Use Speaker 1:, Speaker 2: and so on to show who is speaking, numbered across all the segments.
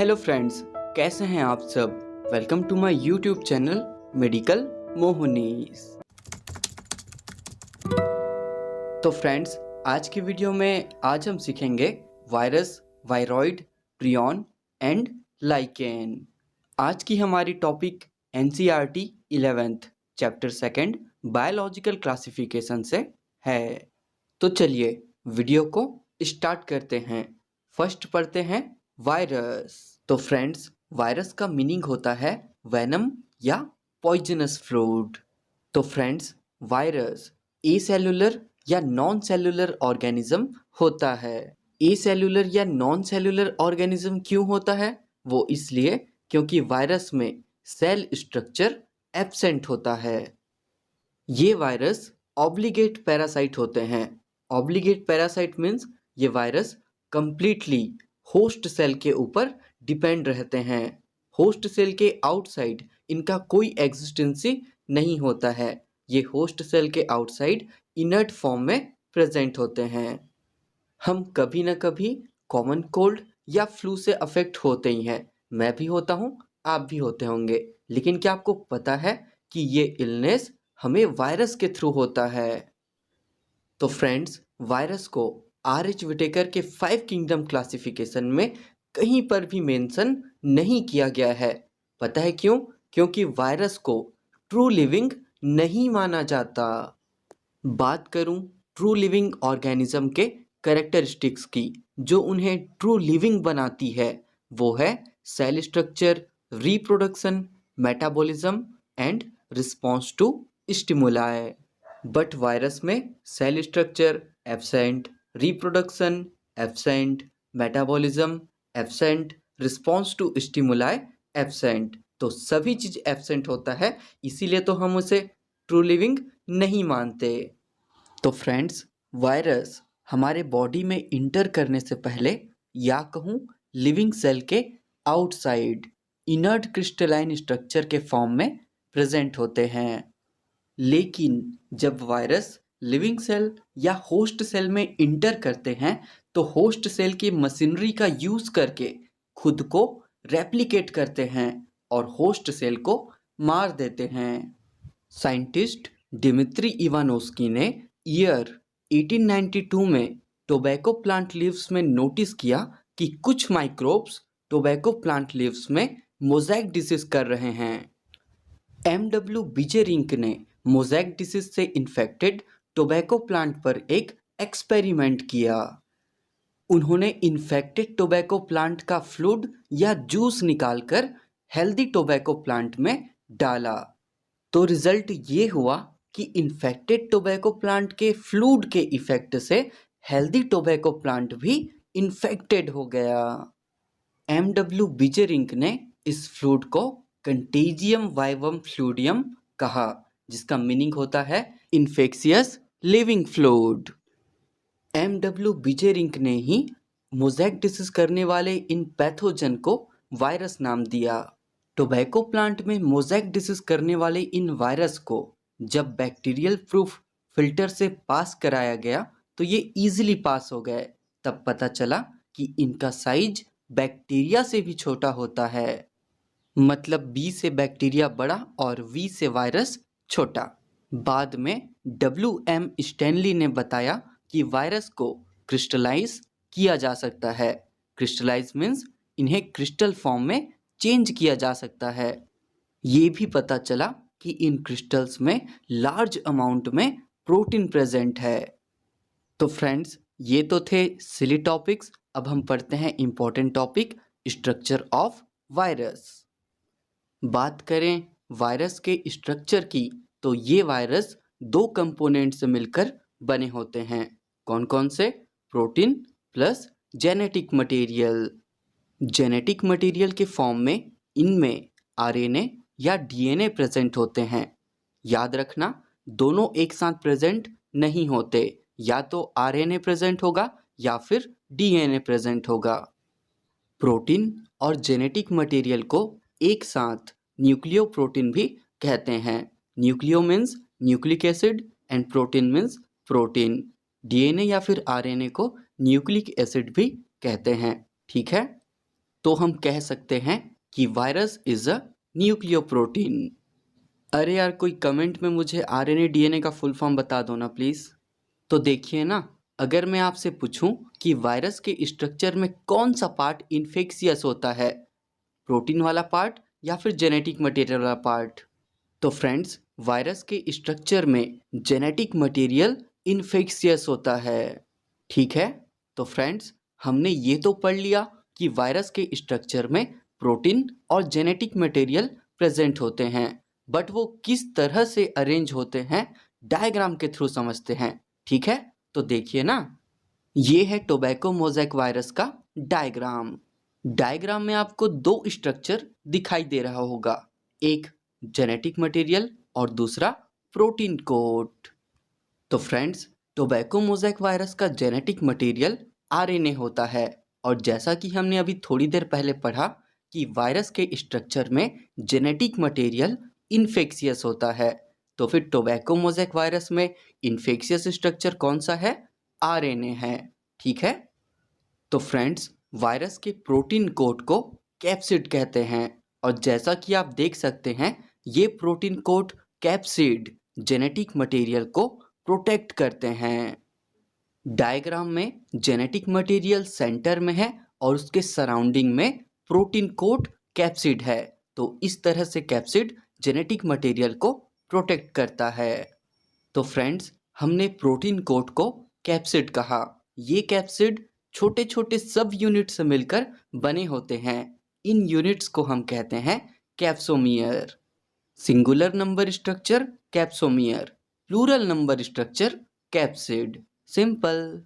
Speaker 1: Hello friends, कैसे हैं आप सब। Welcome to my YouTube channel medical मोहनीस। तो फ्रेंड्स, आज की वीडियो में आज हम सीखेंगे virus, viroid, prion and lichen. आज की हमारी topic NCERT 11th chapter 2 biological classification से है। तो चलिए वीडियो को स्टार्ट करते हैं। फर्स्ट पढ़ते हैं वायरस। तो फ्रेंड्स, वायरस का मीनिंग होता है वेनम या पॉइजनस फ्लूइड। तो फ्रेंड्स, वायरस एसेल्युलर या नॉन सेल्युलर ऑर्गेनिज्म होता है। एसेल्युलर या नॉन सेल्युलर ऑर्गेनिज्म क्यों होता है? वो इसलिए क्योंकि वायरस में सेल स्ट्रक्चर एब्सेंट होता है। ये वायरस ऑब्लिगेट पैरासाइट होते हैं। ऑब्लिगेट पैरासाइट मीन्स ये वायरस कंप्लीटली होस्ट सेल के ऊपर डिपेंड रहते हैं। होस्ट सेल के आउटसाइड इनका कोई एग्जिस्टेंसी नहीं होता है। ये होस्ट सेल के आउटसाइड इनर्ट फॉर्म में प्रेजेंट होते हैं। हम कभी ना कभी कॉमन कोल्ड या फ्लू से अफेक्ट होते ही हैं। मैं भी होता हूँ, आप भी होते होंगे। लेकिन क्या आपको पता है कि ये इलनेस हमें वायरस के थ्रू होता है? तो फ्रेंड्स, वायरस को आर.एच. विटेकर के 5 किंगडम क्लासिफिकेशन में कहीं पर भी मेंशन नहीं किया गया है। पता है क्यों? क्योंकि वायरस को ट्रू लिविंग नहीं माना जाता। बात करूं ट्रू लिविंग ऑर्गेनिज्म के कैरेक्टरिस्टिक्स की, जो उन्हें ट्रू लिविंग बनाती है, वो है cell structure, reproduction, metabolism and response to stimuli. But virus में cell structure absent, reproduction absent, metabolism absent, response to stimuli absent. तो सभी चीज एब्सेंट होता है, इसीलिए तो हम उसे ट्रू लिविंग नहीं मानते। तो फ्रेंड्स, वायरस हमारे बॉडी में इंटर करने से पहले, या कहूँ लिविंग सेल के आउटसाइड इनर्ट क्रिस्टलाइन स्ट्रक्चर के फॉर्म में प्रेजेंट होते हैं। लेकिन जब वायरस लिविंग सेल या होस्ट सेल में इंटर करते हैं तो होस्ट सेल की मशीनरी का यूज करके खुद को रेप्लिकेट करते हैं और होस्ट सेल को मार देते हैं। साइंटिस्ट डिमित्री इवानोस्की ने ईयर 1892 में टोबैको प्लांट लीव्स में नोटिस किया कि कुछ माइक्रोब्स टोबैको प्लांट लीव्स में मोज़ेक डिसीज कर रहे हैं। एम.डब्ल्यू. बिजेरिंक ने मोज़ेक डिसीज से इन्फेक्टेड टोबैको प्लांट पर एक एक्सपेरिमेंट किया। उन्होंने इन्फेक्टेड टोबैको प्लांट का फ्लूइड या जूस निकालकर हेल्दी टोबैको प्लांट में डाला। तो रिजल्ट ये हुआ कि इन्फेक्टेड टोबैको प्लांट के फ्लूइड के इफेक्ट से हेल्दी टोबैको प्लांट भी इन्फेक्टेड हो गया। एम.डब्ल्यू. बिजेरिंक ने इस फ्लूइड को कंटेजियम वाइवम फ्लूइडियम कहा, जिसका मीनिंग होता है इन्फेक्शियस लिविंग फ्लूइड। एम.डब्ल्यू. बिजेरिंक ने ही मोज़ेक डिसीज करने वाले इन पैथोजन को वायरस नाम दिया। टोबैको प्लांट में मोज़ेक डिसीज करने वाले इन वायरस को जब बैक्टीरियल प्रूफ फिल्टर से पास कराया गया तो ये इजीली पास हो गए। तब पता चला कि इनका साइज बैक्टीरिया से भी छोटा होता है। मतलब बी से बैक्टीरिया बड़ा और वी से वायरस छोटा। बाद में W.M. स्टैनली ने बताया कि वायरस को क्रिस्टलाइज किया जा सकता है। क्रिस्टलाइज मीन्स इन्हें क्रिस्टल फॉर्म में चेंज किया जा सकता है। ये भी पता चला कि इन क्रिस्टल्स में लार्ज अमाउंट में प्रोटीन प्रेजेंट है। तो फ्रेंड्स, ये तो थे सिली टॉपिक्स। अब हम पढ़ते हैं important topic structure of virus. बात करें वायरस के स्ट्रक्चर की, तो ये वायरस 2 कंपोनेंट से मिलकर बने होते हैं। कौन कौन से? Protein plus genetic material. Genetic material के फॉर्म में इनमें आरएनए या डीएनए प्रेजेंट होते हैं। याद रखना, दोनों एक साथ प्रेजेंट नहीं होते, या तो आरएनए प्रेजेंट होगा या फिर डीएनए प्रेजेंट होगा। प्रोटीन और जेनेटिक मटेरियल को एक साथ न्यूक्लियोप्रोटीन भी कहते हैं। Nucleo means nucleic acid and protein means protein. DNA या फिर आरएनए को न्यूक्लिक एसिड भी कहते हैं। ठीक है। तो हम कह सकते हैं कि वायरस इज अ न्यूक्लियोप्रोटीन। अरे यार, कोई कमेंट में मुझे आरएनए डीएनए का फुल फॉर्म बता दो ना प्लीज़। तो देखिए ना, अगर मैं आपसे पूछूं कि वायरस के स्ट्रक्चर में कौन सा पार्ट इन्फेक्शियस होता है, प्रोटीन वाला पार्ट या फिर जेनेटिक मटेरियल वाला पार्ट, तो फ्रेंड्स वायरस के स्ट्रक्चर में जेनेटिक मटेरियल इन्फेक्शियस होता है। ठीक है, तो फ्रेंड्स हमने ये तो पढ़ लिया कि वायरस के स्ट्रक्चर में प्रोटीन और जेनेटिक मटेरियल प्रेजेंट होते हैं, बट वो किस तरह से अरेंज होते हैं डायग्राम के थ्रू समझते हैं। ठीक है, तो देखिए ना, ये है टोबैको मोज़ेक वायरस का डायग्राम। डायग्राम में आपको दो स्ट्रक्चर दिखाई दे रहा होगा, एक जेनेटिक मटेरियल और दूसरा प्रोटीन कोट। तो फ्रेंड्स टोबैको मोज़ेक वायरस का जेनेटिक मटेरियल आरएनए होता है, और जैसा कि हमने अभी थोड़ी देर पहले पढ़ा कि वायरस के स्ट्रक्चर में जेनेटिक मटेरियल इन्फेक्शियस होता है, तो फिर टोबैको मोज़ेक वायरस में इन्फेक्शियस स्ट्रक्चर कौन सा है? आरएनए है। ठीक है, तो फ्रेंड्स वायरस के प्रोटीन कोट को कैप्सिड कहते हैं, और जैसा कि आप देख सकते हैं ये protein coat capsid genetic material को प्रोटेक्ट करते हैं। डायग्राम में जेनेटिक मटेरियल सेंटर में है और उसके सराउंडिंग में प्रोटीन कोट कैप्सिड है, तो इस तरह से कैप्सिड जेनेटिक मटेरियल को प्रोटेक्ट करता है। तो फ्रेंड्स हमने प्रोटीन कोट को कैप्सिड कहा। ये कैप्सिड छोटे छोटे सब यूनिट से मिलकर बने होते हैं। इन यूनिट्स को हम कहते हैं capsomere. Singular number structure capsomere, plural number structure capsid. Simple.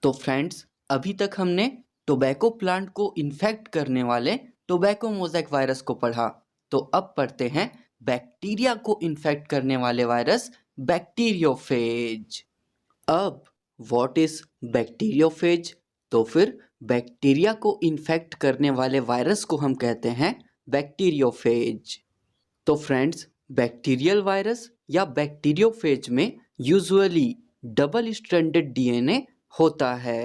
Speaker 1: तो फ्रेंड्स अभी तक हमने टोबैको प्लांट को इन्फेक्ट करने वाले टोबैको मोज़ेक वायरस को पढ़ा, तो अब पढ़ते हैं बैक्टीरिया को इन्फेक्ट करने वाले वायरस बैक्टीरियोफेज। अब व्हाट इज बैक्टीरियोफेज? तो फिर बैक्टीरिया को इन्फेक्ट करने वाले वायरस को हम कहते हैं बैक्टीरियोफेज। तो फ्रेंड्स बैक्टीरियल वायरस या बैक्टीरियोफेज में यूजुअली डबल स्ट्रैंडेड डीएनए होता है।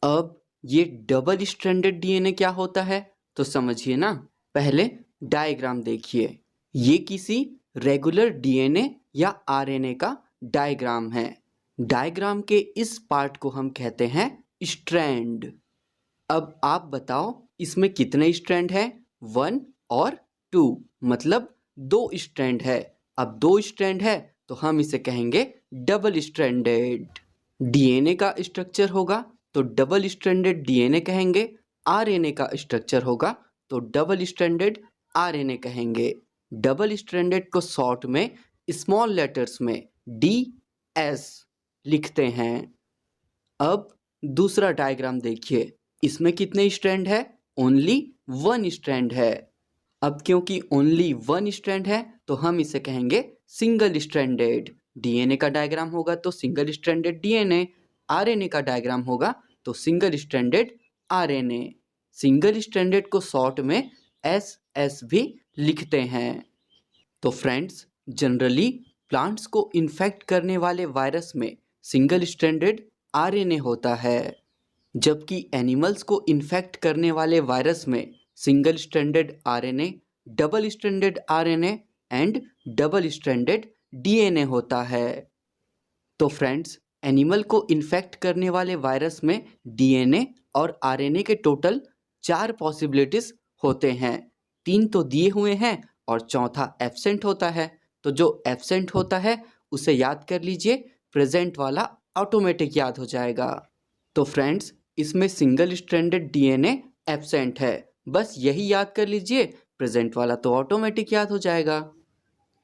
Speaker 1: अब ये डबल स्ट्रैंडेड डीएनए क्या होता है तो समझिए ना। पहले डायग्राम देखिए, ये किसी रेगुलर डीएनए या आरएनए का डायग्राम है। डायग्राम के इस पार्ट को हम कहते हैं स्ट्रैंड। अब आप बताओ इसमें कितने स्ट्रैंड है? 1 और 2, मतलब 2 स्ट्रैंड है। अब 2 स्ट्रैंड है तो हम इसे कहेंगे डबल स्ट्रैंडेड। डीएनए का स्ट्रक्चर होगा तो डबल स्ट्रैंडेड डीएनए कहेंगे, आरएनए का स्ट्रक्चर होगा तो डबल स्ट्रैंडेड आरएनए कहेंगे। डबल स्ट्रैंडेड को शॉर्ट में स्मॉल लेटर्स में DS लिखते हैं। अब दूसरा डायग्राम देखिए, इसमें कितने स्ट्रैंड है? ओनली 1 स्ट्रैंड है। अब क्योंकि ओनली 1 स्ट्रैंड है तो हम इसे कहेंगे सिंगल स्ट्रैंडेड। डीएनए का डायग्राम होगा तो सिंगल स्ट्रैंडेड डीएनए, आरएनए का डायग्राम होगा तो single stranded RNA. Single stranded को शॉर्ट में SS भी लिखते हैं। तो फ्रेंड्स जनरली प्लांट्स को इन्फेक्ट करने वाले वायरस में सिंगल स्ट्रैंडेड आरएनए होता है, जबकि एनिमल्स को इन्फेक्ट करने वाले वायरस में single stranded RNA, double stranded RNA and double stranded DNA होता है। तो फ्रेंड्स एनिमल को इन्फेक्ट करने वाले वायरस में डीएनए और आरएनए के टोटल 4 पॉसिबिलिटीज होते हैं। 3 तो दिए हुए हैं और चौथा एब्सेंट होता है। तो जो एब्सेंट होता है उसे याद कर लीजिए, प्रेजेंट वाला ऑटोमेटिक याद हो जाएगा। तो फ्रेंड्स इसमें सिंगल स्ट्रैंडेड डीएनए एब्सेंट है, बस यही याद कर लीजिए, प्रेजेंट वाला तो ऑटोमेटिक याद हो जाएगा।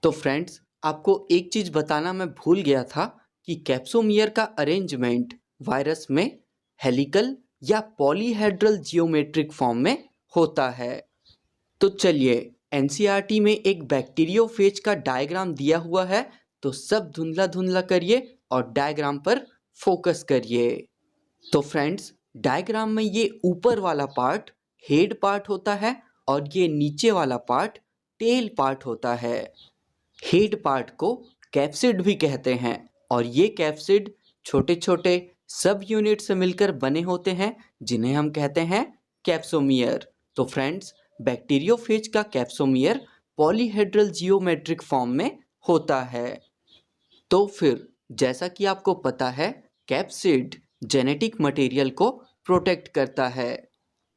Speaker 1: तो फ्रेंड्स आपको एक चीज़ बताना मैं भूल गया था कि कैप्सोमियर का अरेंजमेंट वायरस में हेलिकल या पॉलीहेड्रल जियोमेट्रिक फॉर्म में होता है। तो चलिए एनसीईआरटी में एक बैक्टीरियोफेज का डायग्राम दिया हुआ है, तो सब धुंधला धुंधला करिए और डायग्राम पर फोकस करिए। तो फ्रेंड्स डायग्राम में ये ऊपर वाला पार्ट हेड पार्ट होता है और ये नीचे वाला पार्ट टेल पार्ट होता है। हेड पार्ट को कैप्सिड भी कहते हैं और ये कैप्सिड छोटे छोटे सब यूनिट से मिलकर बने होते हैं जिन्हें हम कहते हैं कैप्सोमियर। तो फ्रेंड्स, बैक्टीरियोफेज का कैप्सोमियर पॉलीहेड्रल जियोमेट्रिक फॉर्म में होता है। तो फिर जैसा कि आपको पता है, कैप्सिड जेनेटिक मटेरियल को प्रोटेक्ट करता है।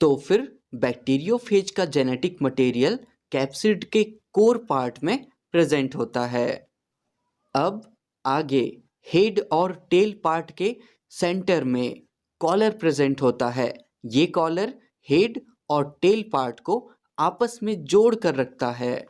Speaker 1: तो फिर बैक्टीरियोफेज का जेनेटिक मटेरियल कैप्सिड के कोर पार्ट में प्रेजेंट होता है। अब आगे हेड और टेल पार्ट के सेंटर में कॉलर प्रेजेंट होता है। ये कॉलर हेड और टेल पार्ट को आपस में जोड़ कर रखता है।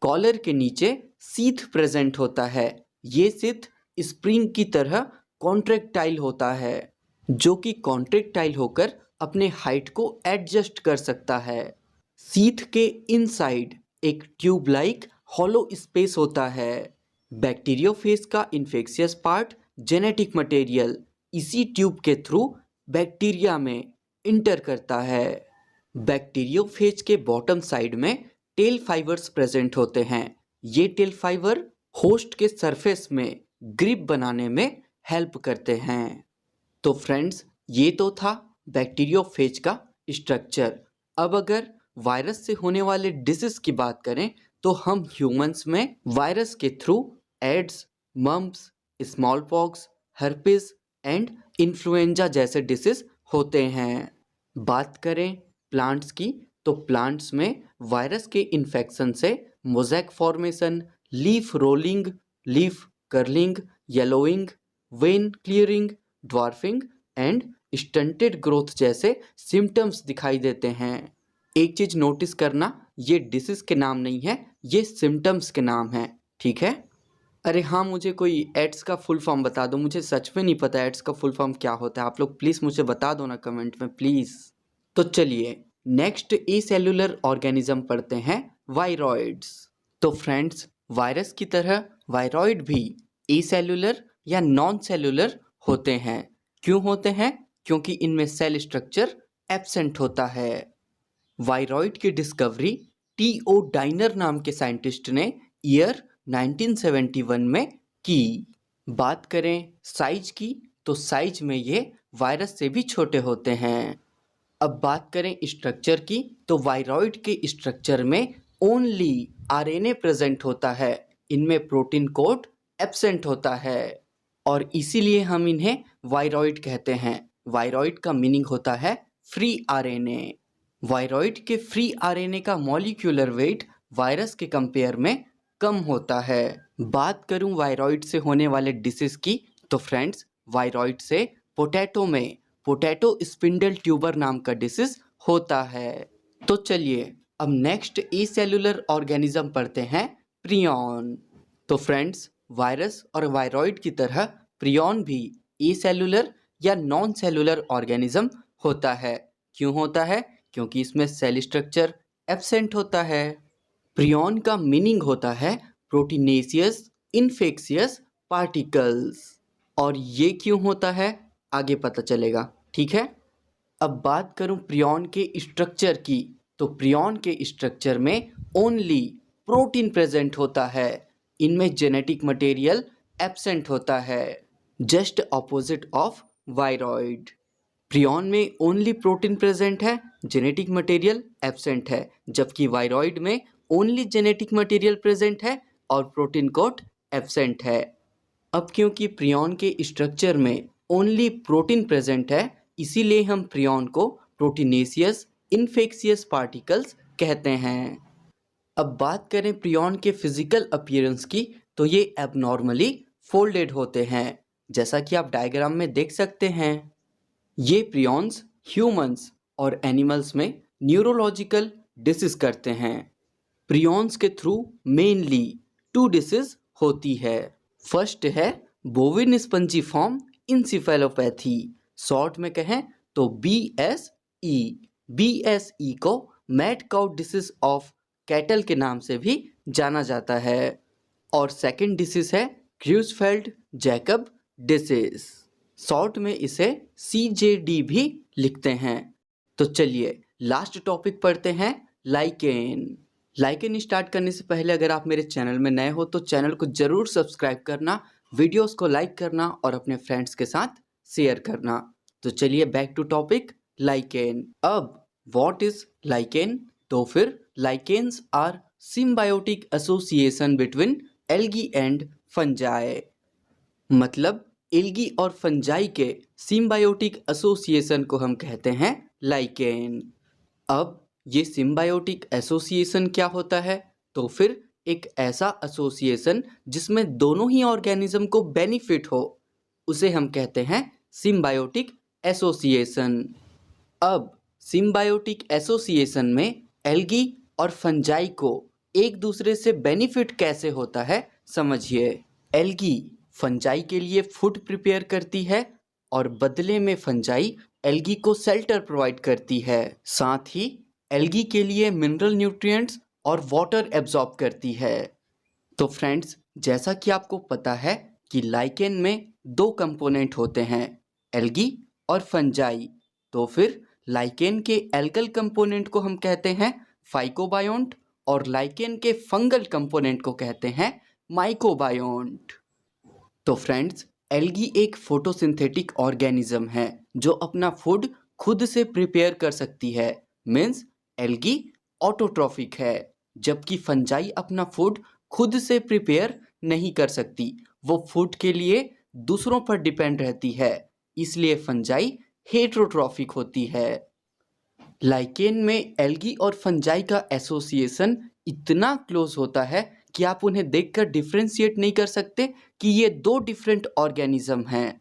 Speaker 1: कॉलर के नीचे सीथ प्रेजेंट होता है। ये सीथ स्प्रिंग की तरह कॉन्ट्रैक्टाइल होता है, जो कि कॉन्ट्रैक्टाइल होकर अपने हाइट को एडजस्ट कर सकता है। सीथ के इनसाइड एक ट्यूब लाइक हॉलो स्पेस होता है। बैक्टीरियोफेज का इन्फेक्शियस पार्ट जेनेटिक मटेरियल इसी ट्यूब के थ्रू बैक्टीरिया में इंटर करता है। बैक्टीरियोफेज के बॉटम साइड में टेल फाइबर्स प्रेजेंट होते हैं। ये टेल फाइबर होस्ट के सरफेस में ग्रिप बनाने में हेल्प करते हैं। तो फ्रेंड्स, ये तो था बैक्टीरियोफेज का स्ट्रक्चर। अब अगर वायरस से होने वाले डिसीज की बात करें तो हम ह्यूमंस में वायरस के through AIDS, mumps, smallpox, herpes and influenza जैसे डिसीज होते हैं। बात करें प्लांट्स की तो प्लांट्स में वायरस के इन्फेक्शन से mosaic formation, leaf rolling, leaf curling, yellowing, when clearing, dwarfing and stunted growth जैसे सिम्टम्स दिखाई देते हैं। एक चीज नोटिस करना, ये डिसीज के नाम नहीं है, ये सिम्टम्स के नाम है, ठीक है। अरे हाँ, मुझे कोई एड्स का फुल फॉर्म बता दो, मुझे सच में नहीं पता एड्स का फुल फॉर्म क्या होता है। आप लोग प्लीज़ मुझे बता दो ना कमेंट में प्लीज़। तो चलिए नेक्स्ट ए सेलुलर ऑर्गेनिज्म पढ़ते हैं, वायरॉइड्स। तो फ्रेंड्स, वायरस की तरह वायरॉइड भी ए सेलुलर या नॉन सेलुलर होते हैं। क्यों होते हैं? क्योंकि इनमें सेल स्ट्रक्चर एब्सेंट होता है। वायरॉइड की डिस्कवरी टी.ओ. डाइनर नाम के साइंटिस्ट ने ईयर 1971 में की। बात करें साइज की तो साइज में ये वायरस से भी छोटे होते हैं। अब बात करें स्ट्रक्चर की तो वायरॉइड के स्ट्रक्चर में ओनली आरएनए प्रेजेंट होता है। इनमें प्रोटीन कोड एब्सेंट होता है और इसीलिए हम इन्हें वायरॉइड कहते हैं। वायरॉइड का मीनिंग होता है फ्री आरएनए। वायरॉइड के फ्री आरएनए का मॉलिक्यूलर वेट वायरस के कंपेयर में कम होता है। बात करूं वायरॉइड से होने वाले डिसीज की तो फ्रेंड्स, वायरॉइड से पोटैटो में पोटैटो स्पिंडल ट्यूबर नाम का डिसीज होता है। तो चलिए अब नेक्स्ट ए सेलुलर ऑर्गेनिज्म पढ़ते हैं, प्रियॉन। तो फ्रेंड्स, वायरस और वायरॉइड की तरह प्रियॉन भी ए सेलुलर या नॉन सेलुलर ऑर्गेनिज्म होता है। क्यों होता है? क्योंकि इसमें सेल स्ट्रक्चर एब्सेंट होता है। प्रियॉन का मीनिंग होता है प्रोटीनेशियस इन्फेक्शियस पार्टिकल्स। और ये क्यों होता है आगे पता चलेगा, ठीक है। अब बात करूं प्रियॉन के स्ट्रक्चर की तो प्रियॉन के स्ट्रक्चर में ओनली प्रोटीन प्रेजेंट होता है। इनमें जेनेटिक मटेरियल एब्सेंट होता है, just opposite of viroid. Prion में ओनली प्रोटीन प्रेजेंट है, जेनेटिक मटेरियल एब्सेंट है, जबकि वायरॉइड में ओनली जेनेटिक मटेरियल प्रेजेंट है और प्रोटीन कोड एब्सेंट है। अब क्योंकि प्रियॉन के स्ट्रक्चर में ओनली प्रोटीन प्रेजेंट है, इसीलिए हम प्रियॉन को प्रोटीनेशियस इन्फेक्शियस पार्टिकल्स कहते हैं। अब बात करें प्रियॉन के फिजिकल अपीयरेंस की तो ये एबनॉर्मली फोल्डेड होते हैं, जैसा कि आप डायग्राम में देख सकते हैं। ये प्रियॉन्स ह्यूमंस और एनिमल्स में न्यूरोलॉजिकल डिसीज करते हैं। प्रियॉन्स के थ्रू मेनली 2 डिसीज होती है। फर्स्ट है बोविन स्पंजीफॉर्म इंसेफेलोपैथी, शॉर्ट में कहें तो BSE। BSE को mad cow disease of cattle के नाम से भी जाना जाता है। और सेकंड डिसीज है क्रूजफेल्ड जैकब डिसीज, शॉर्ट में इसे CJD भी लिखते हैं। तो चलिए लास्ट टॉपिक पढ़ते हैं, लाइकेन। लाइकेन स्टार्ट करने से पहले अगर आप मेरे चैनल में नए हो तो चैनल को जरूर सब्सक्राइब करना, वीडियोस को लाइक करना और अपने फ्रेंड्स के साथ शेयर करना। तो चलिए बैक टू टॉपिक, लाइकेन। अब व्हाट इज लाइकेन? तो फिर lichens are symbiotic association between algae and fungi. मतलब एल्गी और फंजाई के सिम्बायोटिक एसोसिएशन को हम कहते हैं लाइकेन। अब ये सिम्बायोटिक एसोसिएशन क्या होता है? तो फिर एक ऐसा एसोसिएशन जिसमें दोनों ही ऑर्गेनिज्म को बेनिफिट हो, उसे हम कहते हैं सिम्बायोटिक एसोसिएशन। अब सिम्बायोटिक एसोसिएशन में एल्गी और फंजाई को एक दूसरे से बेनिफिट कैसे होता है, समझिए। एल्गी फंजाई के लिए फूड प्रिपेयर करती है और बदले में फंजाई एल्गी को शेल्टर प्रोवाइड करती है। साथ ही एल्गी के लिए मिनरल न्यूट्रिएंट्स और वाटर एब्जॉर्ब करती है। तो फ्रेंड्स, जैसा कि आपको पता है कि लाइकेन में दो कंपोनेंट होते हैं, एल्गी और फंजाई। तो फिर लाइकेन के एल्गल कंपोनेंट को हम कहते हैं फाइकोबायोन्ट और लाइकेन के फंगल कंपोनेंट को कहते हैं माइकोबायोन्ट। तो फ्रेंड्स, एल्गी एक फोटोसिंथेटिक ऑर्गेनिज्म है जो अपना फूड खुद से प्रिपेयर कर सकती है, मीन्स एल्गी ऑटोट्रॉफिक है, जबकि फंजाई अपना फूड खुद से प्रिपेयर नहीं कर सकती, वो फूड के लिए दूसरों पर डिपेंड रहती है, इसलिए फंजाई हेटेरोट्रॉफिक होती है। लाइकेन में एल्गी और फंजाई का एसोसिएशन इतना क्लोज होता है कि आप उन्हें देखकर डिफ्रेंशिएट नहीं कर सकते कि ये दो डिफरेंट ऑर्गेनिज्म हैं।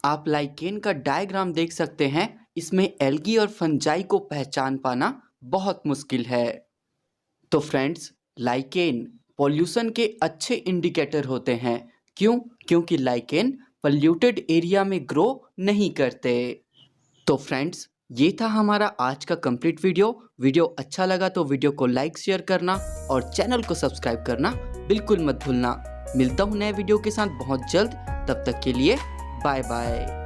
Speaker 1: आप लाइकेन का डायग्राम देख सकते हैं, इसमें एल्गी और फंजाई को पहचान पाना बहुत मुश्किल है। तो फ्रेंड्स, लाइकेन पॉल्यूशन के अच्छे इंडिकेटर होते हैं। क्यों? क्योंकि लाइकेन पॉल्यूटेड एरिया में ग्रो नहीं करते। तो फ्रेंड्स, ये था हमारा आज का कंप्लीट वीडियो अच्छा लगा तो वीडियो को लाइक शेयर करना और चैनल को सब्सक्राइब करना बिल्कुल मत भूलना। मिलता हूँ नए वीडियो के साथ बहुत जल्द, तब तक के लिए बाय बाय।